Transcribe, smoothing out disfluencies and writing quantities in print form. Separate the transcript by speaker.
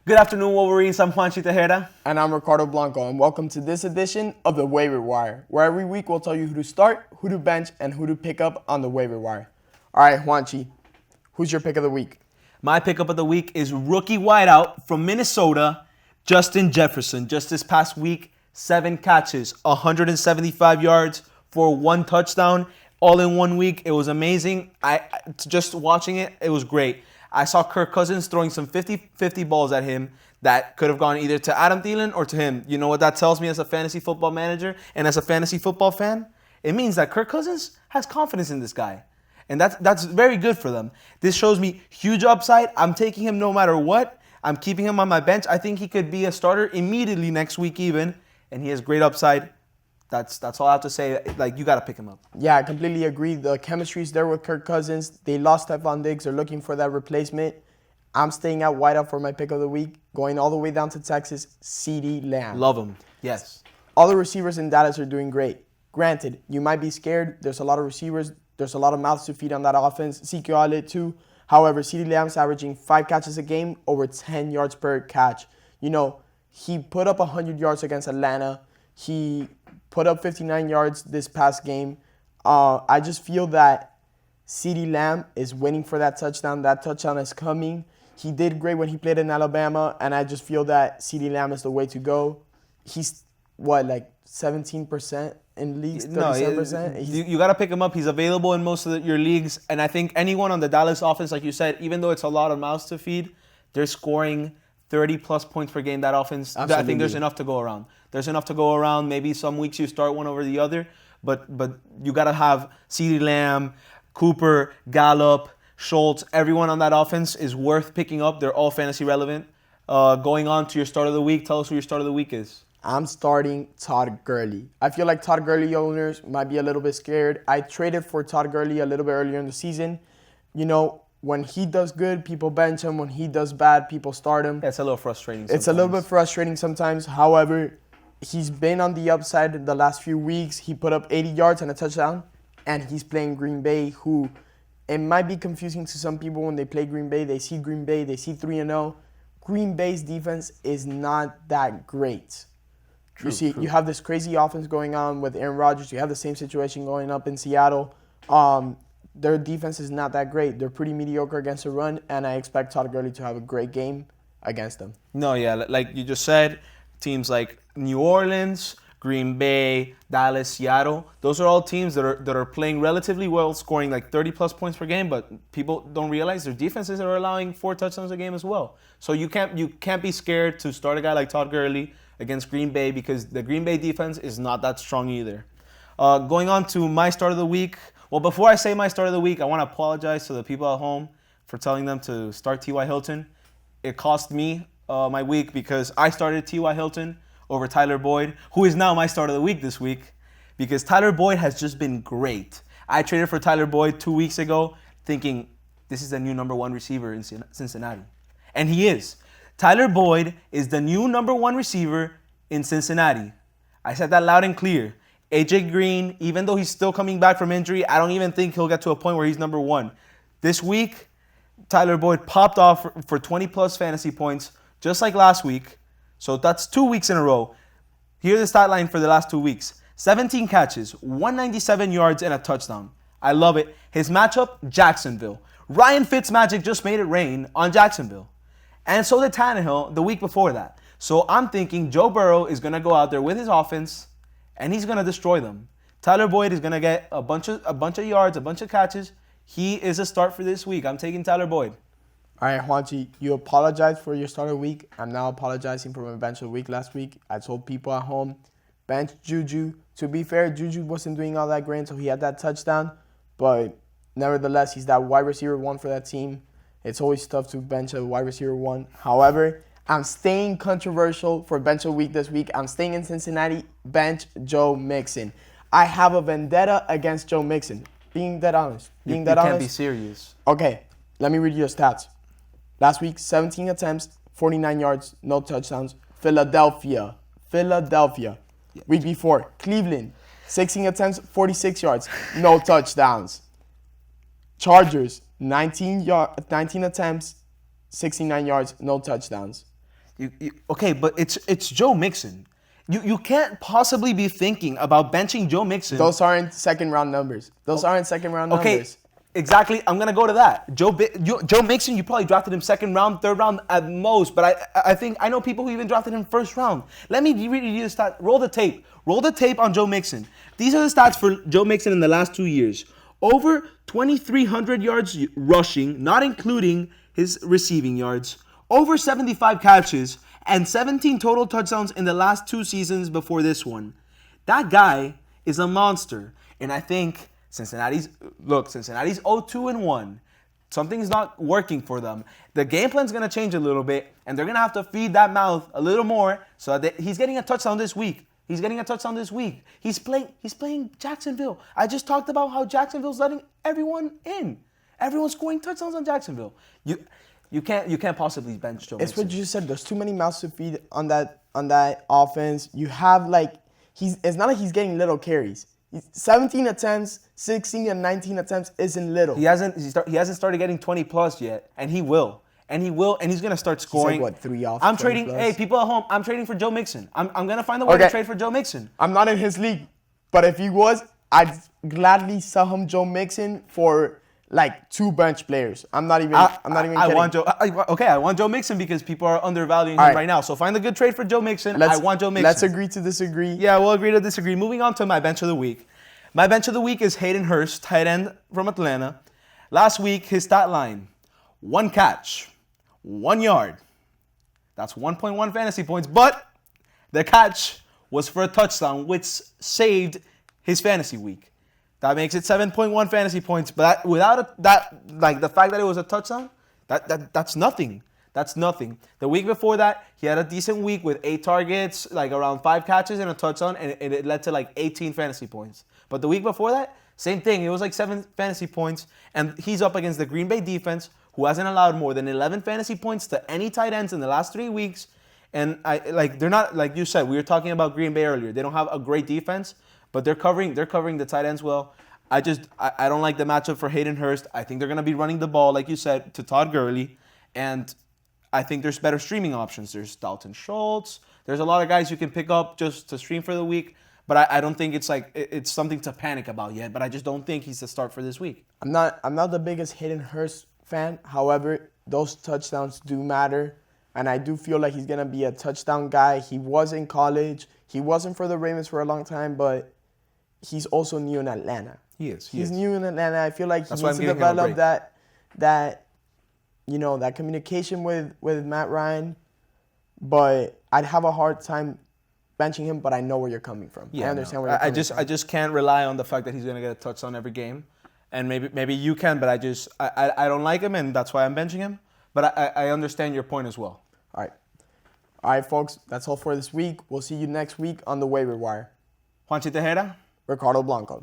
Speaker 1: Good afternoon, Wolverines. I'm Juanchi Tejera.
Speaker 2: And I'm Ricardo Blanco, and welcome to this edition of the Waiver Wire, where every week we'll tell you who to start, who to bench, and who to pick up on the Waiver Wire. All right, Juanchi, who's your pick of the week?
Speaker 1: My pickup of the week is rookie wideout from Minnesota, Justin Jefferson. Just this past week, 7 catches, 175 yards for 1 touchdown, all in 1 week. It was amazing. Just watching it, it was great. I saw Kirk Cousins throwing some 50-50 balls at him that could have gone either to Adam Thielen or to him. You know what that tells me as a fantasy football manager and as a fantasy football fan? It means that Kirk Cousins has confidence in this guy. And that's very good for them. This shows me huge upside. I'm taking him no matter what. I'm keeping him on my bench. I think he could be a starter immediately next week even. And he has great upside. That's all I have to say. Like, you got to pick him up.
Speaker 2: Yeah, I completely agree. The chemistry's there with Kirk Cousins. They lost Stephon Diggs. They're looking for that replacement. I'm staying at wideout for my pick of the week. Going all the way down to Texas, CeeDee Lamb.
Speaker 1: Love him. Yes.
Speaker 2: All the receivers in Dallas are doing great. Granted, you might be scared. There's a lot of receivers. There's a lot of mouths to feed on that offense. Ezekiel Elliott too. However, CeeDee Lamb's averaging 5 catches a game, over 10 yards per catch. You know, he put up 100 yards against Atlanta. He put up 59 yards this past game. I just feel that CeeDee Lamb is waiting for that touchdown. That touchdown is coming. He did great when he played in Alabama, and I just feel that CeeDee Lamb is the way to go. He's, 17% in leagues, 37%?
Speaker 1: No, you got to pick him up. He's available in most of your leagues. And I think anyone on the Dallas offense, like you said, even though it's a lot of mouths to feed, they're scoring 30-plus points per game, that offense. Absolutely. I think there's enough to go around. There's enough to go around. Maybe some weeks you start one over the other. But you got to have CeeDee Lamb, Cooper, Gallup, Schultz. Everyone on that offense is worth picking up. They're all fantasy relevant. Going on to your start of the week, tell us who your start of the week is.
Speaker 2: I'm starting Todd Gurley. I feel like Todd Gurley owners might be a little bit scared. I traded for Todd Gurley a little bit earlier in the season. You know, when he does good, people bench him. When he does bad, people start him.
Speaker 1: It's a little frustrating sometimes.
Speaker 2: It's a little bit frustrating sometimes. However, he's been on the upside the last few weeks. He put up 80 yards and a touchdown, and he's playing Green Bay, who it might be confusing to some people when they play Green Bay. They see Green Bay, they see 3-0. Green Bay's defense is not that great. True. You have this crazy offense going on with Aaron Rodgers. You have the same situation going up in Seattle. Their defense is not that great. They're pretty mediocre against the run, and I expect Todd Gurley to have a great game against them.
Speaker 1: No, yeah, like you just said, teams like New Orleans, Green Bay, Dallas, Seattle, those are all teams that are playing relatively well, scoring like 30-plus points per game, but people don't realize their defenses are allowing 4 touchdowns a game as well. So you can't be scared to start a guy like Todd Gurley against Green Bay because the Green Bay defense is not that strong either. Going on to my start of the week. Well, before I say my start of the week, I want to apologize to the people at home for telling them to start T.Y. Hilton. It cost me my week because I started T.Y. Hilton over Tyler Boyd, who is now my start of the week this week because Tyler Boyd has just been great. I traded for Tyler Boyd 2 weeks ago thinking this is the new number 1 receiver in Cincinnati. And he is. Tyler Boyd is the new number 1 receiver in Cincinnati. I said that loud and clear. AJ Green, even though he's still coming back from injury, I don't even think he'll get to a point where he's number 1. This week, Tyler Boyd popped off for 20-plus fantasy points, just like last week. So that's 2 weeks in a row. Here's the stat line for the last 2 weeks. 17 catches, 197 yards, and a touchdown. I love it. His matchup, Jacksonville. Ryan Fitzmagic just made it rain on Jacksonville. And so did Tannehill the week before that. So I'm thinking Joe Burrow is going to go out there with his offense, and he's going to destroy them. Tyler Boyd is going to get a bunch of yards, a bunch of catches. He is a start for this week. I'm taking Tyler Boyd.
Speaker 2: All right, Juanchi, you apologized for your start of the week. I'm now apologizing for my bench of the week last week. I told people at home, bench Juju. To be fair, Juju wasn't doing all that great until he had that touchdown. But nevertheless, he's that wide receiver 1 for that team. It's always tough to bench a wide receiver 1. However, I'm staying controversial for bench of the week this week. I'm staying in Cincinnati, bench Joe Mixon. I have a vendetta against Joe Mixon. Being that honest.
Speaker 1: You can't be serious.
Speaker 2: Okay, let me read you the stats. Last week, 17 attempts, 49 yards, no touchdowns. Philadelphia. Week before, Cleveland, 16 attempts, 46 yards, no touchdowns. Chargers, 19 attempts, 69 yards, no touchdowns.
Speaker 1: Okay, but it's Joe Mixon. You can't possibly be thinking about benching Joe Mixon.
Speaker 2: Those aren't second-round numbers. Those aren't second-round
Speaker 1: Okay,
Speaker 2: numbers.
Speaker 1: exactly. I'm gonna go to that. Joe Mixon, you probably drafted him second round, third round at most. But I know people who even drafted him first round. Let me read you the stat. Roll the tape. Roll the tape on Joe Mixon. These are the stats for Joe Mixon in the last 2 years. Over 2,300 yards rushing, not including his receiving yards. Over 75 catches and 17 total touchdowns in the last 2 seasons before this one. That guy is a monster. And I think Cincinnati's 0-2-1. Something's not working for them. The game plan's going to change a little bit, and they're going to have to feed that mouth a little more so that he's getting a touchdown this week. He's playing Jacksonville. I just talked about how Jacksonville's letting everyone in. Everyone's scoring touchdowns on Jacksonville. You can't possibly bench Joe Mixon.
Speaker 2: It's what you just said. There's too many mouths to feed on that offense. You have it's not like he's getting little carries. 17 attempts, 16 and 19 attempts isn't little.
Speaker 1: He hasn't started getting 20 plus yet, and he will. And he's gonna start scoring.
Speaker 2: He said, 3 off?
Speaker 1: I'm trading.
Speaker 2: Plus?
Speaker 1: Hey, people at home, I'm trading for Joe Mixon. I'm gonna find a way to trade for Joe Mixon.
Speaker 2: I'm not in his league, but if he was, I'd gladly sell him Joe Mixon for 2 bench players. I'm not even kidding.
Speaker 1: I want Joe Mixon because people are undervaluing him right now. So find a good trade for Joe Mixon. I want Joe Mixon.
Speaker 2: Let's agree to disagree.
Speaker 1: Yeah, we'll agree to disagree. Moving on to my bench of the week. My bench of the week is Hayden Hurst, tight end from Atlanta. Last week, his stat line: 1 catch, 1 yard. That's 1.1 fantasy points, but the catch was for a touchdown, which saved his fantasy week. That makes it 7.1 fantasy points, but without the fact that it was a touchdown, that's nothing. That's nothing. The week before that, he had a decent week with 8 targets, around 5 catches and a touchdown, and it led to 18 fantasy points. But the week before that, same thing. It was 7 fantasy points, and he's up against the Green Bay defense, who hasn't allowed more than 11 fantasy points to any tight ends in the last 3 weeks. And they're not, like you said, we were talking about Green Bay earlier. They don't have a great defense, but they're covering the tight ends well. I don't like the matchup for Hayden Hurst. I think they're going to be running the ball, like you said, to Todd Gurley. And I think there's better streaming options. There's Dalton Schultz. There's a lot of guys you can pick up just to stream for the week. But I don't think it's something to panic about yet. But I just don't think he's the start for this week.
Speaker 2: I'm not the biggest Hayden Hurst fan. However, those touchdowns do matter. And I do feel like he's going to be a touchdown guy. He was in college. He wasn't for the Ravens for a long time, but he's also new in Atlanta. He's new in Atlanta. I feel like he needs to develop that communication with Matt Ryan. But I'd have a hard time benching him, but I know where you're coming from.
Speaker 1: Yeah,
Speaker 2: I understand where you're coming from.
Speaker 1: I just can't rely on the fact that he's going to get a touchdown every game. And maybe you can, but I don't like him, and that's why I'm benching him. But I understand your point as well.
Speaker 2: All right, folks. That's all for this week. We'll see you next week on the Waiver Wire.
Speaker 1: Juanchi Tejera.
Speaker 2: Ricardo Blanco.